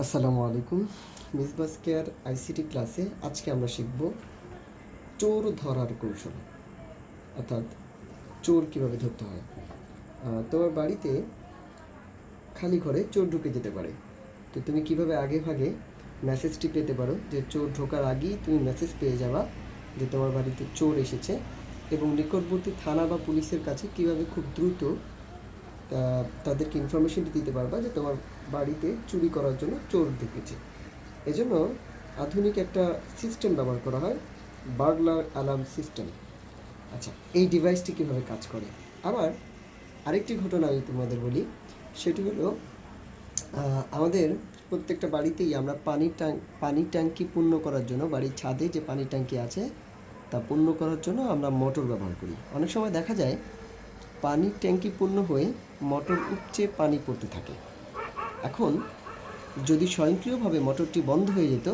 আসসালামু আলাইকুম। মিসবাস care ICT ক্লাসে আজকে আমরা শিখব চোর ধরার কৌশল, অর্থাৎ চোর কীভাবে ধরতে হয়। তোমার বাড়িতে খালি ঘরে চোর ঢুকে যেতে পারে, তো তুমি কিভাবে আগে ভাগে মেসেজটি পেতে পারো যে চোর ঢোকার আগেই তুমি মেসেজ পেয়ে যাবা যে তোমার বাড়িতে চোর এসেছে, এবং নিকটবর্তী থানা বা পুলিশের কাছে কিভাবে খুব দ্রুত তাদেরকে ইনফরমেশনটি দিতে পারবা যে তোমার বাড়িতে চুরি করার জন্য চোর ঢুকেছে। এজন্য আধুনিক একটা সিস্টেম ব্যবহার করা হয়, বার্গলার অ্যালার্ম সিস্টেম। আচ্ছা, এই ডিভাইসটি কীভাবে কাজ করে। আবার আরেকটি ঘটনা আমি তোমাদের বলি, সেটি হলো আমাদের প্রত্যেকটা বাড়িতেই আমরা পানির ট্যাঙ্কি পূর্ণ করার জন্য, বাড়ির ছাদে যে পানির ট্যাঙ্কি আছে তা পূর্ণ করার জন্য আমরা মোটর ব্যবহার করি। অনেক সময় দেখা যায় পানির ট্যাঙ্কি পূর্ণ হয়ে মোটর উপচে পানি পড়তে থাকে। এখন যদি স্বয়ংক্রিয়ভাবে মোটরটি বন্ধ হয়ে যেত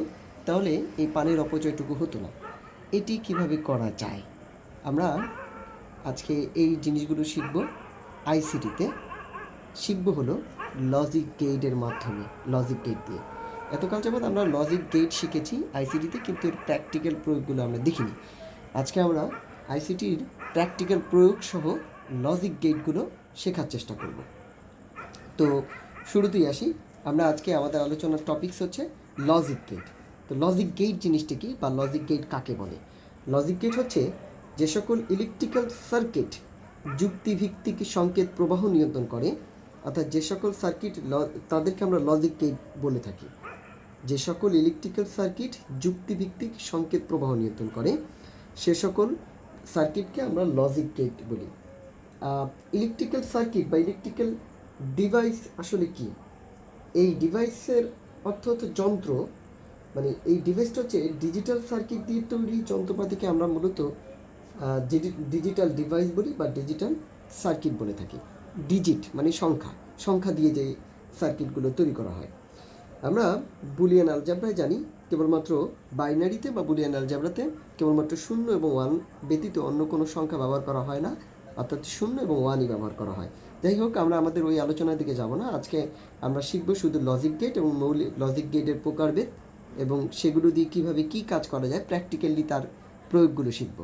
তাহলে এই পানির অপচয়টুকু হতো না। এটি কিভাবে করা যায়, আমরা আজকে এই জিনিসগুলো শিখব। আইসিটিতে শিখব হলো লজিক গেটের মাধ্যমে, লজিক গেট দিয়ে। এতকাল যাবৎ আমরা লজিক গেট শিখেছি আইসিটিতে, কিন্তু এর প্র্যাকটিক্যাল প্রয়োগগুলো আমরা দেখিনি। আজকে আমরা আইসিটির প্র্যাকটিক্যাল প্রয়োগ সহ লজিক গেটগুলো শেখার চেষ্টা করব। তো শুরুতেই আসি, আমরা আজকে আমাদের আলোচনার টপিকস হচ্ছে লজিক গেট। তো লজিক গেট জিনিসটা কি, বা লজিক গেট কাকে বলে। লজিক গেট হচ্ছে যে সকল ইলেকট্রিক্যাল সার্কিট যুক্তিভিত্তিক সংকেত প্রবাহ নিয়ন্ত্রণ করে, অর্থাৎ যে সকল সার্কিট তাদেরকে আমরা লজিক গেট বলে থাকি। যে সকল ইলেকট্রিক্যাল সার্কিট যুক্তিভিত্তিক সংকেত প্রবাহ নিয়ন্ত্রণ করে সে সকল সার্কিটকে আমরা লজিক গেট বলি। ইলেকট্রিক্যাল সার্কিট বা ইলেকট্রিক্যাল ডিভাইস আসলে কি? এই ডিভাইসের অর্থ হচ্ছে যন্ত্র, মানে এই ডিভাইসটা হচ্ছে ডিজিটাল সার্কিট দিয়ে তৈরি যন্ত্রপাতিকে আমরা মূলত ডিজিটাল ডিভাইস বলি বা ডিজিটাল সার্কিট বলে থাকি। ডিজিট মানে সংখ্যা, সংখ্যা দিয়ে যে সার্কিটগুলো তৈরি করা হয়। আমরা বুলিয়ান অ্যালজেব্রায় জানি কেবলমাত্র বাইনারিতে বা বুলিয়ান অ্যালজেব্রাতে কেবলমাত্র 0 এবং 1 ব্যতীত অন্য কোনো সংখ্যা ব্যবহার করা হয় না, অর্থাৎ 0 এবং 1ই ব্যবহার করা হয়। যাই হোক, আমরা আমাদের ওই আলোচনার দিকে যাব না। আজকে আমরা শিখব শুধু লজিক গেট এবং মৌলিক লজিক গেটের প্রকারভেদ, এবং সেগুলো দিয়ে কীভাবে কী কাজ করা যায় প্র্যাকটিক্যালি তার প্রয়োগগুলো শিখব।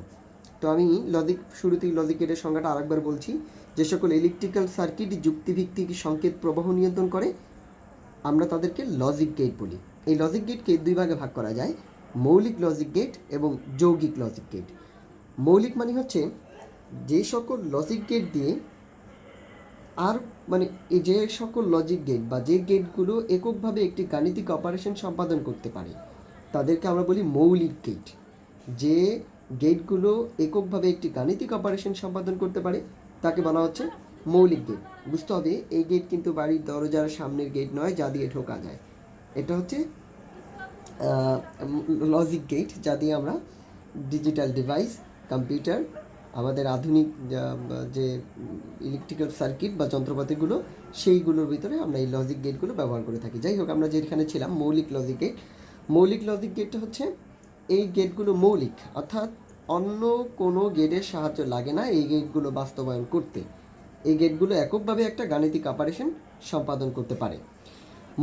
তো আমি শুরুতেই লজিক গেটের সংজ্ঞাটা আরেকবার বলছি। যে সকল ইলেকট্রিক্যাল সার্কিট যুক্তিভিত্তিক সংকেত প্রবাহ নিয়ন্ত্রণ করে আমরা তাদেরকে লজিক গেট বলি। এই লজিক গেটকে দুই ভাগে ভাগ করা যায়, মৌলিক লজিক গেট এবং যৌগিক লজিক গেট। মৌলিক মানে হচ্ছে যে সকল লজিক গেট দিয়ে আর মানে এই যে সকল লজিক গেট বা যে গেটগুলো এককভাবে একটি গাণিতিক অপারেশন সম্পাদন করতে পারে তাদেরকে আমরা বলি মৌলিক গেট। যে গেটগুলো এককভাবে একটি গাণিতিক অপারেশন সম্পাদন করতে পারে তাকে বলা হচ্ছে মৌলিক গেট। বুঝতে হবে এই গেট কিন্তু বাড়ির দরজার সামনের গেট নয় যা দিয়ে ঢোকা যায়। এটা হচ্ছে লজিক গেট, যা দিয়ে আমরা ডিজিটাল ডিভাইস, কম্পিউটার, আমাদের আধুনিক যে ইলেকট্রিক্যাল সার্কিট বা যন্ত্রপাতিগুলো সেইগুলোর ভিতরে আমরা এই লজিক গেটগুলো ব্যবহার করে থাকি। যাই হোক, আমরা যেখানে ছিলাম মৌলিক লজিক গেট। মৌলিক লজিক গেটটা হচ্ছে এই গেটগুলো মৌলিক, অর্থাৎ অন্য কোনো গেটের সাহায্য লাগে না এই গেটগুলো বাস্তবায়ন করতে। এই গেটগুলো এককভাবে একটা গাণিতিক অপারেশন সম্পাদন করতে পারে।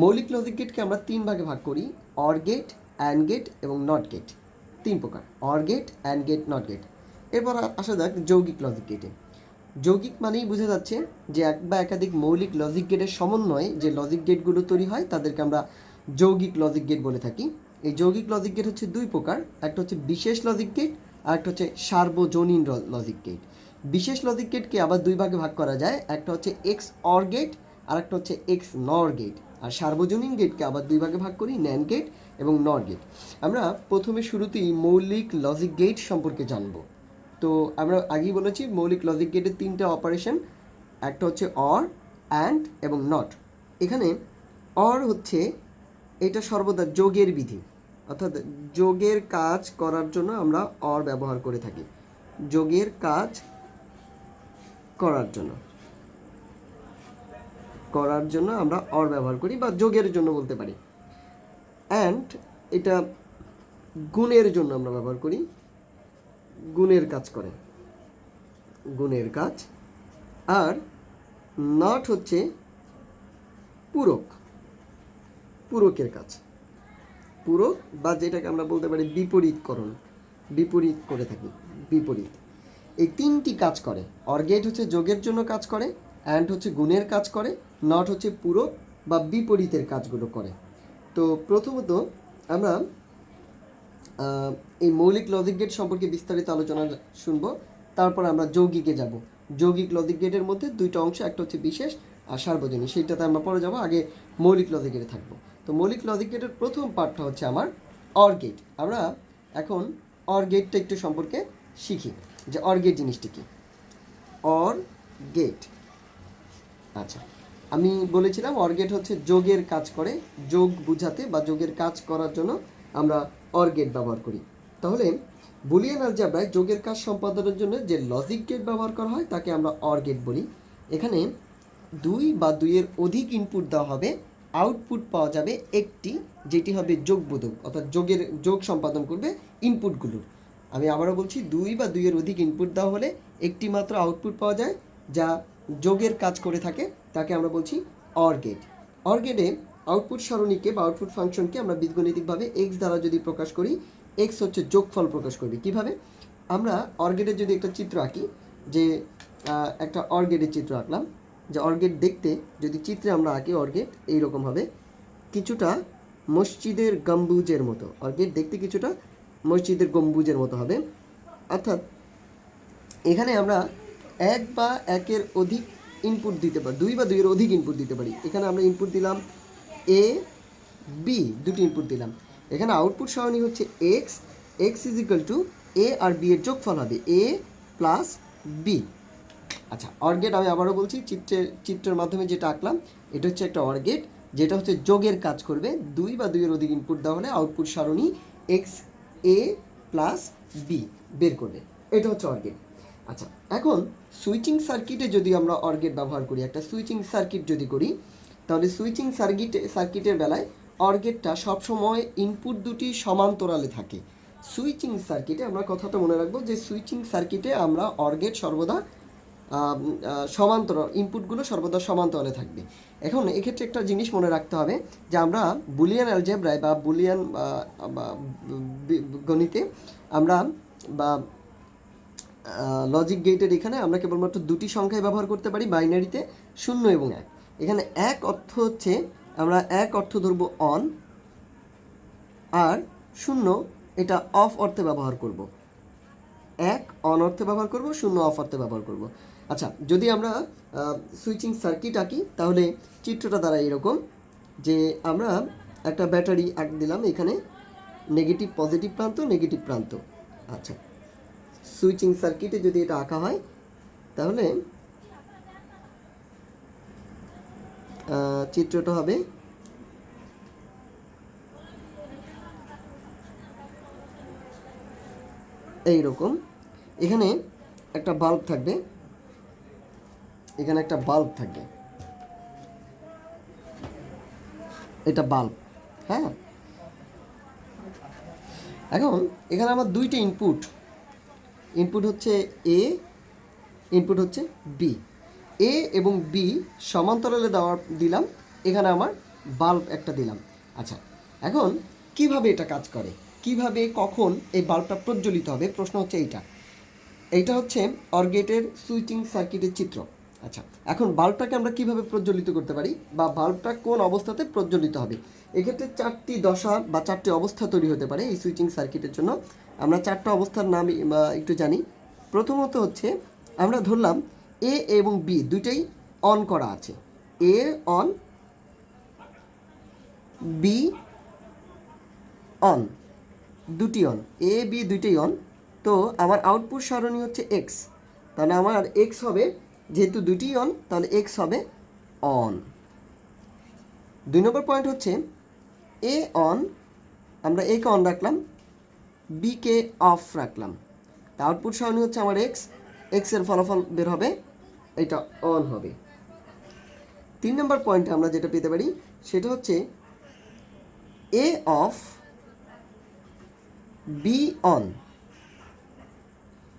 মৌলিক লজিক গেটকে আমরা 3 ভাগে ভাগ করি, অর গেট, অ্যান্ড গেট এবং নট গেট। 3 প্রকার, or gate, and gate, not gate. এরপর আসা যাক যৌগিক লজিক গেটে। যৌগিক মানেই বোঝা যাচ্ছে যে এক বা একাধিক মৌলিক লজিক গেটের সমন্বয়ে যে লজিক গেটগুলো তৈরি হয় তাদেরকে আমরা যৌগিক লজিক গেট বলে থাকি। এই যৌগিক লজিক গেট হচ্ছে 2 প্রকার, একটা হচ্ছে বিশেষ লজিক গেট আর একটা হচ্ছে সার্বজনীন লজিক গেট। বিশেষ লজিক গেটকে আবার 2 ভাগে ভাগ করা যায়, একটা হচ্ছে এক্স অর গেট আর একটা হচ্ছে এক্স নর গেট। আর সার্বজনীন গেটকে আবার 2 ভাগে ভাগ করি, ন্যান্ড গেট এবং নর গেট। আমরা প্রথমে শুরুতেই মৌলিক লজিক গেট সম্পর্কে জানব। তো আমরা আগেই বলেছি মৌলিক লজিক গেটের 3টা অপারেশন, একটা হচ্ছে অর, অ্যান্ড এবং নট। এখানে অর হচ্ছে এটা সর্বদা যোগের বিধি, অর্থাৎ যোগের কাজ করার জন্য আমরা অর ব্যবহার করে থাকি। যোগের কাজ করার জন্য আমরা অর ব্যবহার করি বা যোগের জন্য বলতে পারি। অ্যান্ড এটা গুণের জন্য আমরা ব্যবহার করি, গুণের কাজ করে, গুণের কাজ। আর নট হচ্ছে পূরক, পূরকের কাজ, পূরক বা যেটাকে আমরা বলতে পারি বিপরীতকরণ, বিপরীত করে থাকি, বিপরীত। এই তিনটি কাজ করে। অর গেট হচ্ছে যোগের জন্য কাজ করে, অ্যান্ড হচ্ছে গুণের কাজ করে, নট হচ্ছে পূরক বা বিপরীতের কাজগুলো করে। তো প্রথমত আমরা এই মৌলিক লজিক গেট সম্পর্কে বিস্তারিত আলোচনা শুনব, তারপর আমরা যৌগিকে যাব। যৌগিক লজিক গেটের মধ্যে দুইটা অংশ, একটা হচ্ছে বিশেষ আর সার্বজনীন, সেইটাতে আমরা পরে যাব। আগে মৌলিক লজিক গেটে থাকবো। তো মৌলিক লজিক গেটের প্রথম পার্টটা হচ্ছে আমার অর গেট। আমরা এখন অর গেটটা একটু সম্পর্কে শিখি যে অর গেট জিনিসটি কি। অর গেট, আচ্ছা আমি বলেছিলাম অর গেট হচ্ছে যোগের কাজ করে, যোগ বুঝাতে বা যোগের কাজ করার জন্য আমরা অর গেট ব্যবহার করি। তাহলে বুলিয়ান অ্যালজেব্রায় যোগের কাজ সম্পাদনের জন্য যে লজিক গেট ব্যবহার করা হয় তাকে আমরা অর গেট বলি। এখানে দুই বা দুইয়ের অধিক ইনপুট দেওয়া হবে, আউটপুট পাওয়া যাবে একটি, যেটি হবে যোগবোধক, অর্থাৎ যোগ সম্পাদন করবে ইনপুটগুলোর। আমি আবারও বলছি, দুই বা দুইয়ের অধিক ইনপুট দেওয়া হলে একটি মাত্র আউটপুট পাওয়া যায় যা যোগের কাজ করে থাকে, তাকে আমরা বলছি অর গেট। অর গেটে আউটপুট সারণীকে বা আউটপুট ফাংশনকে আমরা বীজগণিতিকভাবে এক্স দ্বারা যদি প্রকাশ করি, এক্স হচ্ছে যোগফল প্রকাশ করবে। কিভাবে? আমরা অর গেটের যদি একটা চিত্র আঁকি, যে একটা অর গেটের চিত্র আঁকলাম, যে অর গেট দেখতে যদি চিত্রে আমরা আঁকি, অর গেট এইরকম হবে, কিছুটা মসজিদের গম্বুজের মতো। অর গেট দেখতে কিছুটা মসজিদের গম্বুজের মতো হবে। অর্থাৎ এখানে আমরা এক বা একের অধিক ইনপুট দিতে পারি, দুই বা দুইয়ের অধিক ইনপুট দিতে পারি। এখানে আমরা ইনপুট দিলাম এ বি, দুটি ইনপুট দিলাম। এখানে আউটপুট সারণী হচ্ছে x, x is equal to a আর বি এর যোগফল হবে এ প্লাস বি। আচ্ছা, অর গেট আমি আবারও বলছি, চিত্রের মাধ্যমে যেটা আঁকলাম এটা হচ্ছে একটা অর গেট, যেটা হচ্ছে যোগের কাজ করবে। দুই বা দুইয়ের অধিক ইনপুট দেওয়া হলে আউটপুট সারণী এক্স এ প্লাস বি বের করবে, এটা হচ্ছে অর গেট। আচ্ছা, এখন সুইচিং সার্কিটে যদি আমরা অর গেট ব্যবহার করি, একটা সুইচিং সার্কিট যদি করি, তাহলে সুইচিং সার্কিটের বেলায় অর গেটটা সবসময় ইনপুট দুটি সমান্তরালে থাকে। সুইচিং সার্কিটে আমরা কথাটা মনে রাখবো যে সুইচিং সার্কিটে আমরা অর গেট সর্বদা সমান্তরাল, ইনপুটগুলো সর্বদা সমান্তরালে থাকবে। এখন এক্ষেত্রে একটা জিনিস মনে রাখতে হবে যে আমরা বুলিয়ান অ্যালজেব্রায় বা বুলিয়ান গণিতে আমরা বা লজিক গেটের এখানে আমরা কেবলমাত্র দুটি সংখ্যায় ব্যবহার করতে পারি, বাইনারিতে 0 এবং 1। এখানে এক অর্থ হচ্ছে আমরা এক অর্থ ধরব অন, আর 0 এটা অফ অর্থে ব্যবহার করব। এক অন অর্থে ব্যবহার করব, 0 অফ অর্থে ব্যবহার করব। আচ্ছা, যদি আমরা সুইচিং সার্কিট আঁকি তাহলে চিত্রটা দ্বারা এরকম, যে আমরা একটা ব্যাটারি দিলাম, এখানে নেগেটিভ পজিটিভ প্রান্ত, নেগেটিভ প্রান্ত। আচ্ছা, সুইচিং সার্কিটে যদি এটা আঁকা হয় তাহলে চিত্রটা হবে এইরকম। এখানে একটা বাল্ব থাকবে, এখানে একটা বাল্ব থাকবে, এটা বাল্ব। হ্যাঁ, এখন এখানে আমার দুইটা ইনপুট হচ্ছে এ, ইনপুট হচ্ছে বি। এ এবং বি সমান্তরালে দিলাম, এখানে আমার বাল্ব একটা দিলাম। আচ্ছা, এখন কিভাবে এটা কাজ করে, কিভাবে কখন এই বাল্বটা প্রজ্বলিত হবে, প্রশ্ন হচ্ছে এইটা হচ্ছে অর গেটের সুইচিং সার্কিটের চিত্র। আচ্ছা, এখন বাল্বটাকে আমরা কিভাবে প্রজ্বলিত করতে পারি বা বাল্বটা কোন অবস্থাতে প্রজ্বলিত হবে, এক্ষেত্রে চারটি দশা বা চারটি অবস্থা তৈরি হতে পারে এই সুইচিং সার্কিটের জন্য। আমরা চারটা অবস্থার নাম একটু জানি। প্রথমত হচ্ছে আমরা ধরলাম এ এবং বি দুইটাই অন করা আছে, এ অন, বি অন, দুটি অন, এ বি দুইটাই অন। তো আমার আউটপুট সারণী হচ্ছে এক্স, তাহলে আমার এক্স হবে, যেহেতু দুটি অন তাহলে এক্স হবে অন। 2 নম্বর পয়েন্ট হচ্ছে এ অন, আমরা এ কে অন রাখলাম, বি কে অফ রাখলাম, আউটপুট সারণী হচ্ছে আমার এক্স, এক্সের ফলাফল বের হবে, এটা অন হবে। 3 নম্বর পয়েন্টে আমরা যেটা পেতে পারি সেটা হচ্ছে A off, B on,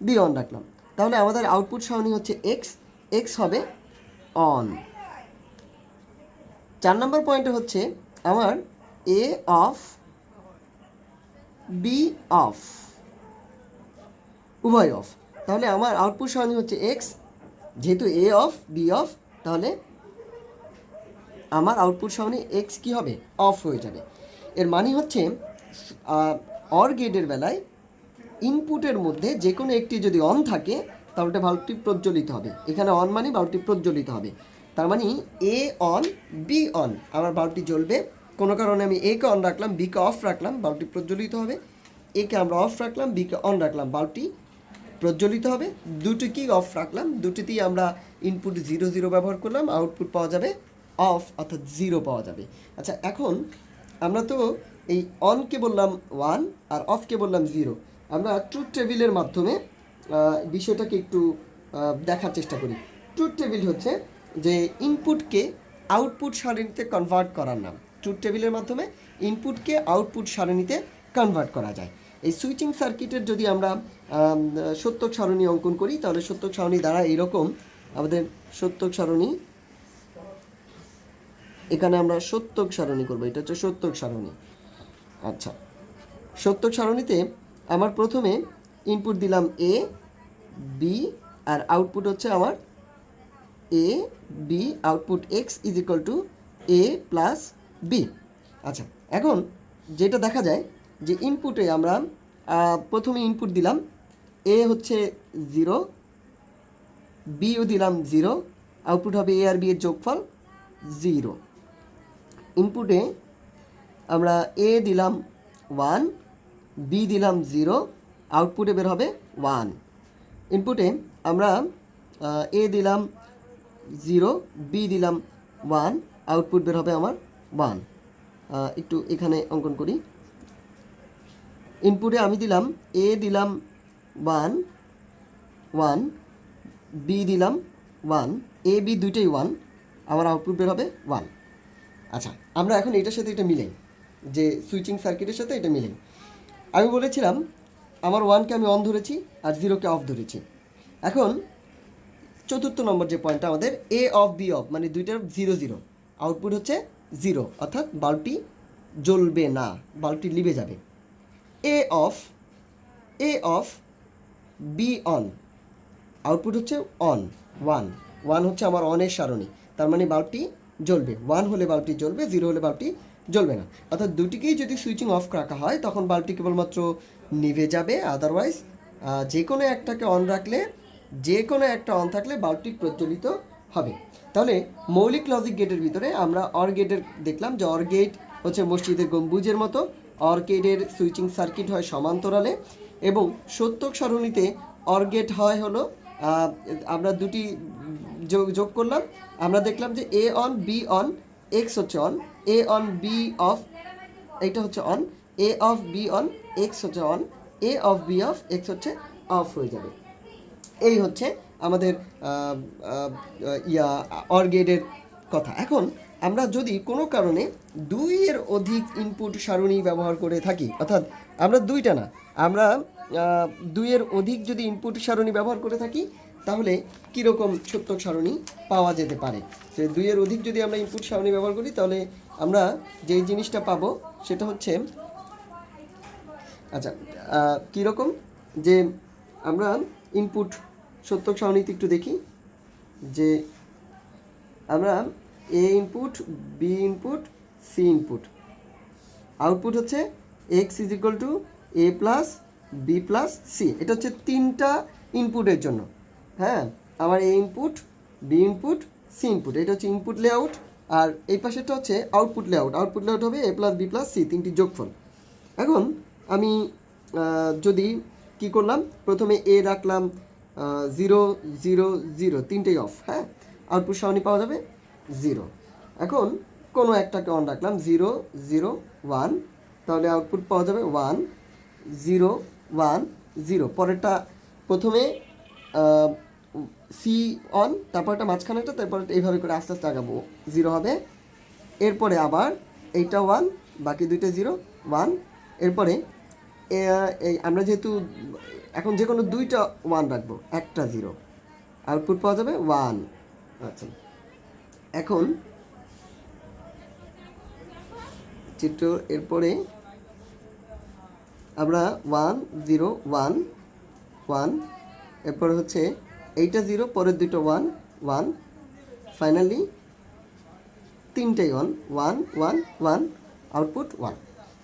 B on রাখলাম, তাহলে আমাদের আউটপুট সারণী হচ্ছে এক্স, এক্স হবে অন। 4 নম্বর পয়েন্টে হচ্ছে আমার এ অফ বি অফ, উভয় অফ। তাহলে আমার আউটপুট সারণী হচ্ছে এক্স, যেহেতু এ অফ বি অফ, তাহলে আমার আউটপুট সারণী এক্স কী হবে, অফ হয়ে যাবে। এর মানে হচ্ছে অর গেটের বেলায় ইনপুটের মধ্যে যে কোনো একটি যদি অন থাকে তাহলে বাল্বটি প্রজ্বলিত হবে। এখানে অন মানে বাল্বটি প্রজ্বলিত হবে, তার মানে এ অন বি অন, আমার বাল্বটি জ্বলবে। কোনো কারণে আমি এ কে অন রাখলাম, বি কে অফ রাখলাম, বাল্বটি প্রজ্বলিত হবে। এ কে আমরা অফ রাখলাম, বি কে অন রাখলাম, বাল্বটি প্রজ্বলিত হবে। দুটিকেই অফ রাখলাম, দুটিতেই আমরা ইনপুট 0 0 ব্যবহার করলাম, আউটপুট পাওয়া যাবে অফ অর্থাৎ 0 পাওয়া যাবে। আচ্ছা, এখন আমরা তো এই অনকে বললাম 1 আর অফকে বললাম 0। আমরা ট্রুথ টেবিলের মাধ্যমে বিষয়টাকে একটু দেখার চেষ্টা করি। ট্রুথ টেবিল হচ্ছে যে ইনপুটকে আউটপুট সারণীতে কনভার্ট করার নাম। ট্রুথ টেবিলের মাধ্যমে ইনপুটকে আউটপুট সারণীতে কনভার্ট করা যায়। এই সুইচিং সার্কিটের যদি আমরা সত্যক সারণী অঙ্কন করি, তাহলে সত্যক সারণী দ্বারা এইরকম আমাদের সত্যক সারণী, এখানে আমরা সত্যক সারণী করবো, এটা হচ্ছে সত্যক সারণী। আচ্ছা, সত্যক সারণীতে আমার প্রথমে ইনপুট দিলাম এ বি আর আউটপুট হচ্ছে আমার A B, output X is equal to A plus B. আচ্ছা, এখন যেটা দেখা যায় যে ইনপুটে আমরা প্রথমে ইনপুট দিলাম এ হচ্ছে 0, বিও দিলাম 0, আউটপুট হবে এ আর বি এর যোগফল 0। ইনপুটে আমরা এ দিলাম 1, বি দিলাম 0, আউটপুটে বের হবে 1। ইনপুটে আমরা এ দিলাম 0, বি দিলাম 1, আউটপুট বের হবে আমার 1। একটু এখানে অঙ্কন করি। ইনপুটে আমি দিলাম এ দিলাম 1 1, বি দিলাম 1, এ বি দুইটাই 1, আমার আউটপুট বের হবে 1। আচ্ছা, আমরা এখন এটার সাথে এটা মিলাই, যে সুইচিং সার্কিটের সাথে এটা মিলাই। আমি বলেছিলাম আমার 1কে আমি অন ধরেছি আর 0কে অফ ধরেছি। এখন চতুর্থ নম্বর যে পয়েন্টটা আমাদের এ অফ বি অফ, মানে দুইটার 0 0, আউটপুট হচ্ছে 0, অর্থাৎ বাল্বটি জ্বলবে না, বাল্বটি লিভে যাবে। এ অফ বি অন, আউটপুট হচ্ছে অন 1 1 হচ্ছে আমার অনের সারণী, তার মানে বাল্বটি জ্বলবে। 1 হলে বাল্বটি জ্বলবে, 0 হলে বাল্বটি জ্বলবে না। অর্থাৎ দুটিকেই যদি সুইচিং অফ রাখা হয় তখন বাল্বটি কেবলমাত্র নিভে যাবে, আদারওয়াইজ যে কোনো একটাকে অন রাখলে, যে কোনো একটা অন থাকলে বাল্বটি প্রজ্বলিত হবে। তাহলে মৌলিক লজিক গেটের ভিতরে আমরা অর গেটের দেখলাম যে অর গেট হচ্ছে মসজিদের গম্বুজের মতো, অর গেটের সুইচিং সার্কিট হয় সমান্তরালে, এবং সত্যক সারণীতে অর গেট হয় হলো আমরা দুটি যোগ করলাম, আমরা দেখলাম যে A on B on, X হচ্ছে on, A on B off এইটা হচ্ছে on, A off B on, X হচ্ছে on, A off B off, X হচ্ছে অফ হয়ে যাবে। এই হচ্ছে আমাদের অর গেটের কথা। এখন আমরা যদি কোনো কারণে 2-এর অধিক ইনপুট সারণী ব্যবহার করে থাকি, অর্থাৎ আমরা 2টা না, আমরা 2-এর অধিক যদি ইনপুট সারণী ব্যবহার করে থাকি, তাহলে কীরকম সত্যক সারণী পাওয়া যেতে পারে। যে 2-এর অধিক যদি আমরা ইনপুট সারণী ব্যবহার করি, তাহলে আমরা যেই জিনিসটা পাবো সেটা হচ্ছে, আচ্ছা কীরকম, যে আমরা ইনপুট সত্যক সারণীতে একটু দেখি যে আমরা A input, B input, C input, output হচ্ছে X is equal to A plus B plus C. এটা হচ্ছে 3টা ইনপুটের জন্য। হ্যাঁ, আমার A input, B input, C input, এটা হচ্ছে ইনপুট লেআউট, আর এই পাশেরটা হচ্ছে আউটপুট লেআউট। আউটপুট লেআউট হবে a plus B plus C, 3টি যোগফল। এখন আমি যদি কি করলাম, প্রথমে এ রাখলাম 0 0 0, 3টেই অফ। হ্যাঁ, আউটপুট সারণী পাওয়া যাবে 0। এখন কোনো একটাকে অন রাখলাম 0 0 1, তাহলে আউটপুট পাওয়া যাবে 1 0 1 0। পরেরটা প্রথমে সি অন, তারপরটা মাঝখানেটা, তারপর এইভাবে করে আস্তে আস্তে আগাবো, 0 হবে। এরপরে আবার এইটা 1, বাকি দুইটা 0 1। এরপরে এই আমরা যেহেতু এখন যে কোনো 2টা 1 রাখবো, একটা 0, আউটপুট পাওয়া যাবে 1। আচ্ছা, এখন চিত্র এরপরে আমরা 1 0 1 1, এরপর হচ্ছে এইটা 0, পরের দুটো 1 1, ফাইনালি তিনটেই 1 1 1 1, আউটপুট 1।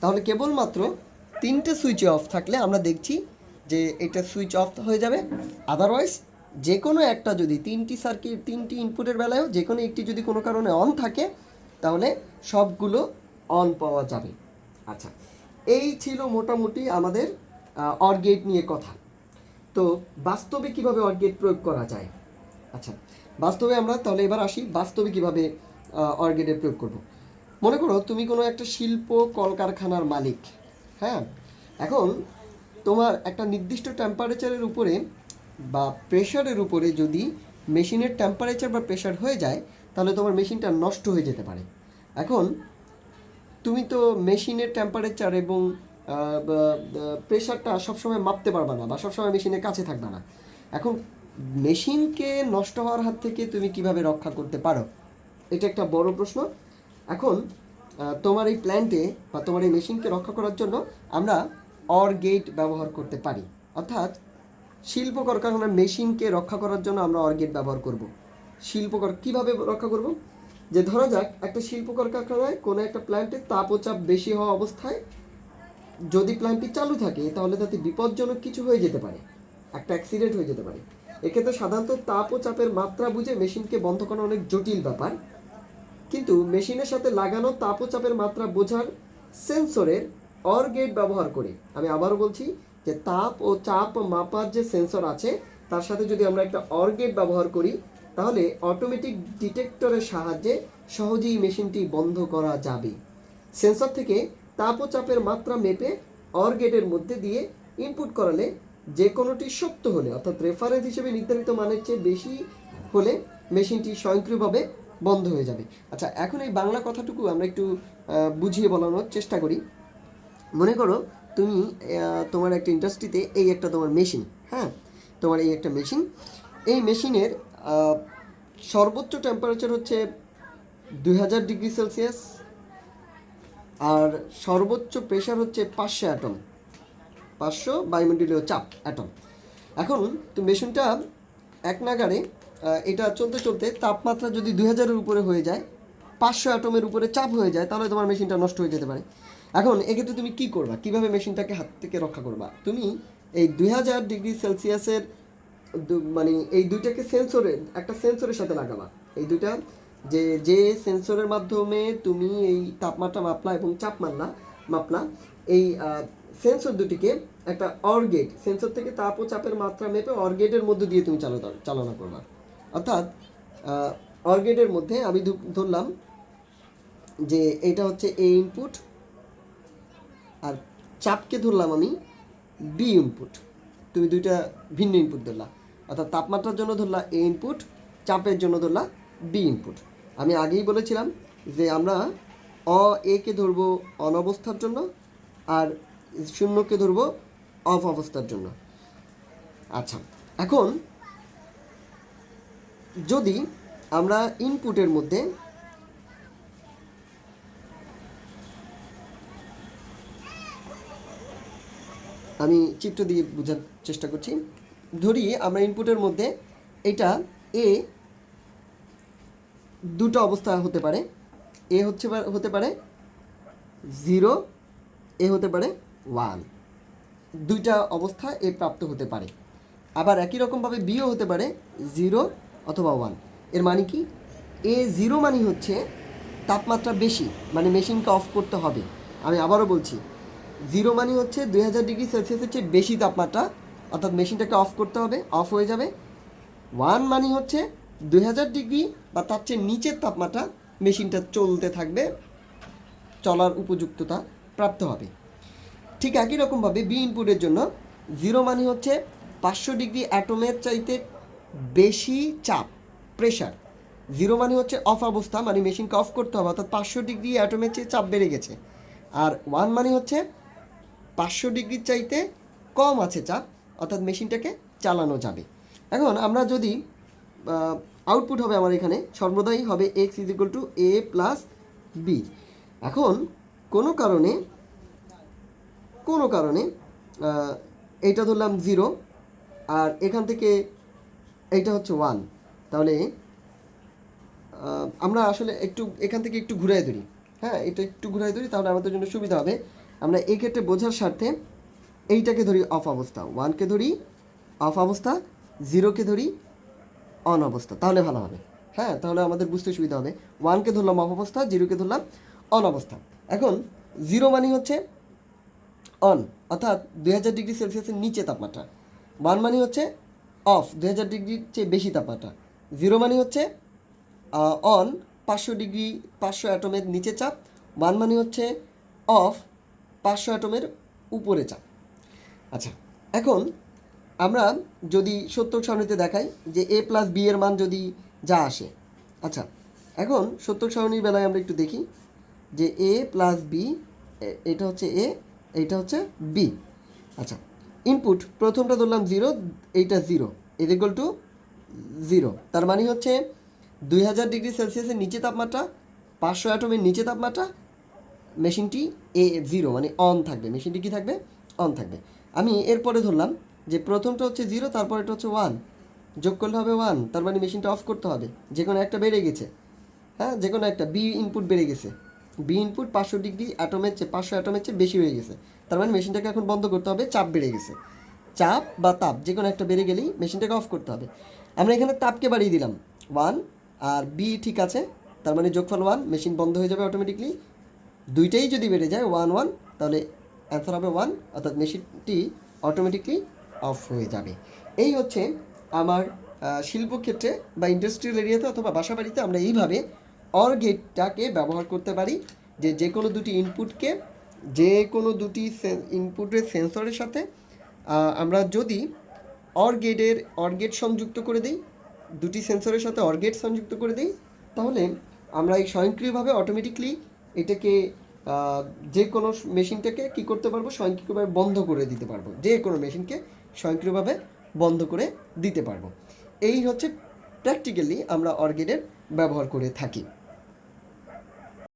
তাহলে কেবলমাত্র তিনটে সুইচে অফ থাকলে আমরা দেখছি যে এটা সুইচ অফ হয়ে যাবে। আদারওয়াইজ যে কোনো একটা যদি তিনটি ইনপুটের বেলায়ও যে কোনো একটি যদি কোনো কারণে অন থাকে তাহলে সবগুলো অন পাওয়া যাবে। আচ্ছা, এই ছিল মোটামুটি আমাদের অর গেট নিয়ে কথা। তো বাস্তবে কিভাবে অর গেট প্রয়োগ করা যায়? আচ্ছা, বাস্তবে আমরা তাহলে এবার আসি বাস্তবে কিভাবে অর গেটের প্রয়োগ করব। মনে করো তুমি কোনো একটা শিল্প কলকারখানার মালিক, হ্যাঁ। এখন তোমার একটা নির্দিষ্ট টেম্পারেচারের উপরে বা প্রেশারের উপরে যদি মেশিনের টেম্পারেচার বা প্রেশার হয়ে যায় তাহলে তোমার মেশিনটা নষ্ট হয়ে যেতে পারে। এখন তুমি তো মেশিনের টেম্পারেচার এবং প্রেশারটা সবসময় মাপতে পারবে না বা সবসময় মেশিনের কাছে থাকবে না। এখন মেশিনকে নষ্ট হওয়ার হাত থেকে তুমি কিভাবে রক্ষা করতে পারো, এটা একটা বড় প্রশ্ন। এখন তোমার এই প্ল্যান্টে বা তোমার এই মেশিনকে রক্ষা করার জন্য আমরা অর গেট ব্যবহার করতে পারি। অর্থাৎ শিল্প কলকারখানার মেশিনকে রক্ষা করার জন্য আমরা অর গেট ব্যবহার করব। কীভাবে রক্ষা করব? যে ধরা যাক একটা শিল্প কলকারখানায় কোনো একটা প্ল্যান্টে তাপ ও চাপ বেশি হওয়া অবস্থায় যদি প্ল্যান্টটি চালু থাকে তাহলে তাতে বিপজ্জনক কিছু হয়ে যেতে পারে, একটা অ্যাক্সিডেন্ট হয়ে যেতে পারে। এক্ষেত্রে সাধারণত তাপ ও চাপের মাত্রা বুঝে মেশিনকে বন্ধ করা অনেক জটিল ব্যাপার, কিন্তু মেশিনের সাথে লাগানো তাপ ও চাপের মাত্রা বোঝার সেন্সরের অর গেট ব্যবহার করে, আমি আবারও বলছি যে তাপ ও চাপ মাপার যে সেন্সর আছে তার সাথে যদি আমরা একটা অর গেট ব্যবহার করি তাহলে অটোমেটিক ডিটেক্টরের সাহায্যে সহজেই মেশিনটি বন্ধ করা যাবে। সেন্সর থেকে তাপ ও চাপের মাত্রা মেপে অর গেটের মধ্যে দিয়ে ইনপুট করালে যে কোনোটি সত্য হলে অর্থাৎ রেফারেন্স হিসেবে নির্ধারিত মানের চেয়ে বেশি হলে মেশিনটি স্বয়ংক্রিয়ভাবে বন্ধ হয়ে যাবে। আচ্ছা, এখন এই বাংলা কথাটুকু আমরা একটু বুঝিয়ে বলানোর চেষ্টা করি। মনে করো তুমি তোমার একটা ইন্ডাস্ট্রিতে এই একটা তোমার মেশিন, হ্যাঁ, তোমার এই একটা মেশিন, এই মেশিনের সর্বোচ্চ টেম্পারেচার হচ্ছে 2000 ডিগ্রি সেলসিয়াস আর সর্বোচ্চ প্রেশার হচ্ছে 500 অ্যাটম, 500 বায়ুমণ্ডলীয় চাপ অ্যাটম। এখন তো মেশিনটা এক নাগাড়ে এটা চলতে চলতে তাপমাত্রা যদি 2000-এর উপরে হয়ে যায়, 500 অ্যাটমের উপরে চাপ হয়ে যায়, তাহলে তোমার মেশিনটা নষ্ট হয়ে যেতে পারে। এখন এক্ষেত্রে তুমি কী করবা, কীভাবে মেশিনটাকে হাত থেকে রক্ষা করবা? তুমি এই 2000 ডিগ্রি সেলসিয়াসের মানে এই দুইটাকে একটা সেন্সরের সাথে লাগাবা। এই দুইটা যে সেন্সরের মাধ্যমে তুমি এই তাপমাত্রা মাপলা এবং চাপ মাপলা, এই সেন্সর দুটিকে একটা অর গেট, সেন্সর থেকে তাপ ও চাপের মাত্রা মেপে অর গেটের মধ্যে দিয়ে তুমি চালনা করবা। অর্থাৎ অর গেটের মধ্যে আমি ধরলাম যে এটা হচ্ছে এ ইনপুট আর চাপকে ধরলাম আমি বি ইনপুট। তুমি দুইটা ভিন্ন ইনপুট ধরলা, অর্থাৎ তাপমাত্রার জন্য ধরলা এ ইনপুট, চাপের জন্য ধরলা বি ইনপুট। আমি আগেই বলেছিলাম যে আমরা একে ধরবো অন অবস্থার জন্য আর শূন্যকে ধরবো অফ অবস্থার জন্য। আচ্ছা, এখন যদি আমরা ইনপুটের মধ্যে আমি চিত্র দিয়ে বোঝার চেষ্টা করছি। ধরি আমরা ইনপুটের মধ্যে এটা এ দুটো অবস্থা হতে পারে, এ হতে পারে 0, এ হতে পারে 1, দুইটা অবস্থা এ প্রাপ্ত হতে পারে। আবার একই রকমভাবে বিও হতে পারে 0 অথবা 1। এর মানে কি? এ 0 মানে হচ্ছে তাপমাত্রা বেশি, মানে মেশিনকে অফ করতে হবে। আমি আবারও বলছি, 0 মানে হচ্ছে 2000 ডিগ্রি সেলসিয়াসের চেয়ে বেশি তাপমাত্রা, অর্থাৎ মেশিনটাকে অফ করতে হবে, অফ হয়ে যাবে। 1 মানে হচ্ছে 2000 ডিগ্রি বা তার চেয়ে নিচের তাপমাত্রা, মেশিনটা চলতে থাকবে, চলার উপযুক্ততা প্রাপ্ত হবে। ঠিক একই রকমভাবে বি ইনপুটের জন্য 0 মানে হচ্ছে 500 ডিগ্রি অ্যাটমের চাইতে বেশি চাপ, প্রেশার। 0 মানে হচ্ছে অফ অবস্থা, মানে মেশিনকে অফ করতে হবে, অর্থাৎ 500 ডিগ্রি অ্যাটমের চেয়ে চাপ বেড়ে গেছে। আর 1 মানে হচ্ছে 500 ডিগ্রির চাইতে কম আছে চাপ, অর্থাৎ মেশিনটাকে চালানো যাবে। এখন আমরা যদি আউটপুট হবে আমার এখানে সর্বদাই হবে x = a + b। এখন কোনো কারণে এইটা ধরলাম 0 আর এখান থেকে এইটা হচ্ছে 1, তাহলে আমরা আসলে একটু এখান থেকে একটু ঘুরাই ধরি। হ্যাঁ, এটা একটু ঘুরাই ধরি, তাহলে আমাদের জন্য সুবিধা হবে। আমরা এই ক্ষেত্রে বোঝার স্বার্থে এইটাকে ধরি অফ অবস্থা, 1কে ধরি অফ অবস্থা, 0কে ধরি অন অবস্থা, তাহলে ভালো হবে। হ্যাঁ, তাহলে আমাদের বুঝতে সুবিধা হবে। 1কে ধরলাম অফ অবস্থা, 0কে ধরলাম অন অবস্থা। এখন 0 মানে হচ্ছে অন, অর্থাৎ 2000 ডিগ্রি সেলসিয়াসের নিচে তাপমাত্রা। 1 মানে হচ্ছে অফ, 2000 ডিগ্রির চেয়ে বেশি তাপমাত্রা। 0 মানে হচ্ছে অন, 500 ডিগ্রি 500 অ্যাটমের নিচে চাপ। 1 মানে হচ্ছে অফ, 500 অ্যাটমের উপরে চাপ। আচ্ছা, এখন আমরা যদি সত্যক সারণীতে দেখাই যে a প্লাস b এর মান যদি যা আসে। আচ্ছা, এখন সত্যক সারণীর বেলায় আমরা একটু দেখি যে a প্লাস b, এটা হচ্ছে a, এইটা হচ্ছে b। আচ্ছা, ইনপুট প্রথমটা ধরলাম 0, এইটা 0 ইজ ইকুয়াল টু 0, তার মানে হচ্ছে 2000 ডিগ্রি সেলসিয়াসের নিচে তাপমাত্রা, 500 অ্যাটমের নিচে তাপমাত্রা, মেশিনটি A0 মানে অন থাকবে, মেশিনটি কি থাকবে? অন থাকবে। আমি এরপরে ধরলাম যে প্রথমটা হচ্ছে 0, তারপর এটা হচ্ছে 1, যোগ করলে হবে 1, তার মানে মেশিনটা অফ করতে হবে, যে কোনো একটা বেড়ে গেছে। হ্যাঁ, যে কোনো একটা বি ইনপুট বেড়ে গেছে, বি ইনপুট 500 ডিগ্রি অ্যাটমের চেয়ে 500 অ্যাটমের চেয়ে বেশি হয়ে গেছে, তার মানে মেশিনটাকে এখন বন্ধ করতে হবে, চাপ বেড়ে গেছে। চাপ বা তাপ যে কোনো একটা বেড়ে গেলেই মেশিনটাকে অফ করতে হবে। আমরা এখানে তাপকে বাড়িয়ে দিলাম 1, আর বি ঠিক আছে, তার মানে যোগফল 1, মেশিন বন্ধ হয়ে যাবে অটোমেটিকলি। দুইটাই যদি বেড়ে যায় 1 1, তাহলে অ্যান্সার হবে 1, অর্থাৎ মেশিনটি অটোমেটিকলি অফ হয়ে যাবে। এই হচ্ছে আমার শিল্পক্ষেত্রে বা ইন্ডাস্ট্রিয়াল এরিয়াতে অথবা বাসা বাড়িতে আমরা এইভাবে অর গেটটাকে ব্যবহার করতে পারি, যে কোনো দুটি ইনপুটকে যে কোনো দুটি ইনপুটের সেন্সরের সাথে আমরা যদি অর গেট সংযুক্ত করে দিই, দুটি সেন্সরের সাথে অর গেট সংযুক্ত করে দিই, তাহলে আমরা এই স্বয়ংক্রিয়ভাবে অটোমেটিকলি এটাকে যে কোনো মেশিনটাকে কী করতে পারবো, স্বয়ংক্রিয়ভাবে বন্ধ করে দিতে পারবো, যে কোনো মেশিনকে স্বয়ংক্রিয়ভাবে বন্ধ করে দিতে পারবো। এই হচ্ছে প্র্যাকটিক্যালি আমরা অর গেটের ব্যবহার করে থাকি।